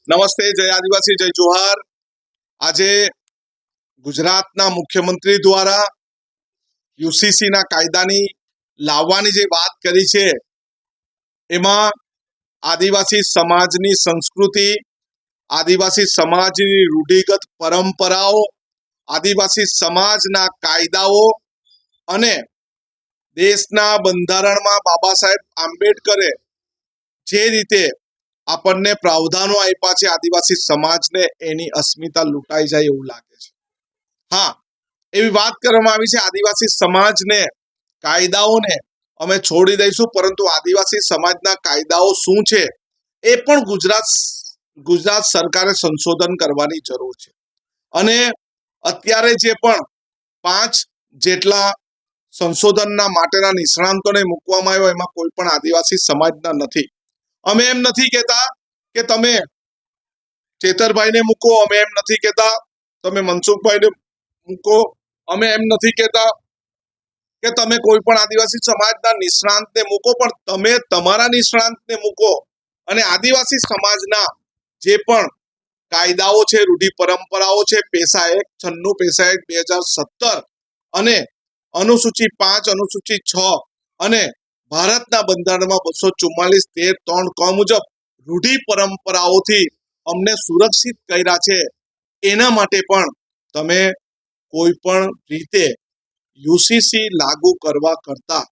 નમસ્તે, જય આદિવાસી, જય જોહાર। આજે ગુજરાતના મુખ્યમંત્રી દ્વારા યુસીસી ના કાયદાની લાવવાની જે વાત કરી છે એમાં આદિવાસી સમાજની સંસ્કૃતિ, આદિવાસી સમાજની રૂઢિગત પરંપરાઓ, આદિવાસી સમાજના કાયદાઓ અને દેશના બંધારણમાં બાબા સાહેબ આંબેડકરે જે રીતે આપણને પ્રાવધાનો આપ્યા છે આદિવાસી સમાજને એની અસ્મિતા લૂંટાઈ જાય એવું લાગે છે। હા, એવી વાત કરવામાં આવી છે આદિવાસી સમાજને, કાયદાઓને અમે છોડી દઈશું, પરંતુ આદિવાસી સમાજના કાયદાઓ શું છે એ પણ ગુજરાત સરકારે સંશોધન કરવાની જરૂર છે। અને અત્યારે જે પણ 5 જેટલા સંશોધનના માટેના નિષ્ણાંતોને મૂકવામાં આવ્યા એમાં કોઈ પણ આદિવાસી સમાજના નથી। અમે એમ નથી કહેતા કે તમે ચેતરભાઈને મૂકો, અમે એમ નથી કહેતા તમે મનસુખભાઈને મૂકો, અમે એમ નથી કહેતા કે તમે કોઈ પણ આદિવાસી સમાજના નિષ્ણાંતને મૂકો, પણ તમે તમારા નિષ્ણાંતને મૂકો અને આદિવાસી સમાજના જે પણ કાયદાઓ છે, રૂઢિ પરંપરાઓ છે, પેશા એક્ટ 96, પેશા એક્ટ 2017 અને અનુસૂચિ 5, અનુસૂચિ 6 અને ભારતના બંધારણમાં 244(13) ક મુજબ રૂઢિ પરંપરાઓથી અમને સુરક્ષિત કર્યા છે, એના માટે પણ તમે કોઈ પણ રીતે યુસીસી લાગુ કરવા કરતા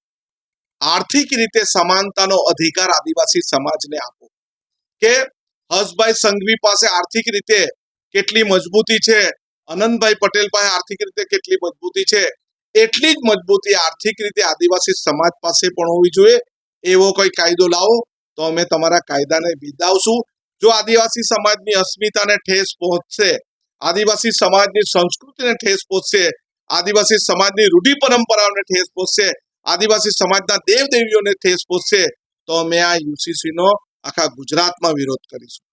આર્થિક રીતે સમાનતાનો અધિકાર આદિવાસી સમાજને આપો। કે હર્ષભાઈ સંઘવી પાસે આર્થિક રીતે કેટલી મજબૂતી છે, આનંદભાઈ પટેલ પાસે આર્થિક રીતે કેટલી મજબૂતી છે, એટલી જ મજબૂતી આર્થિક રીતે આદિવાસી સમાજ પાસે પણ હોવી જોઈએ। એવો કોઈ કાયદો લાવો તો અમે તમારા કાયદાને બિરદાવશું। જો આદિવાસી સમાજની અસ્મિતાને ઠેસ પહોંચશે, આદિવાસી સમાજની સંસ્કૃતિને ઠેસ પહોંચશે, આદિવાસી સમાજની રૂઢિ પરંપરાઓને ઠેસ પહોંચશે, આદિવાસી સમાજના દેવ દેવીઓને ઠેસ પહોંચશે, તો અમે આ યુસીસી નો આખા ગુજરાતમાં વિરોધ કરીશું।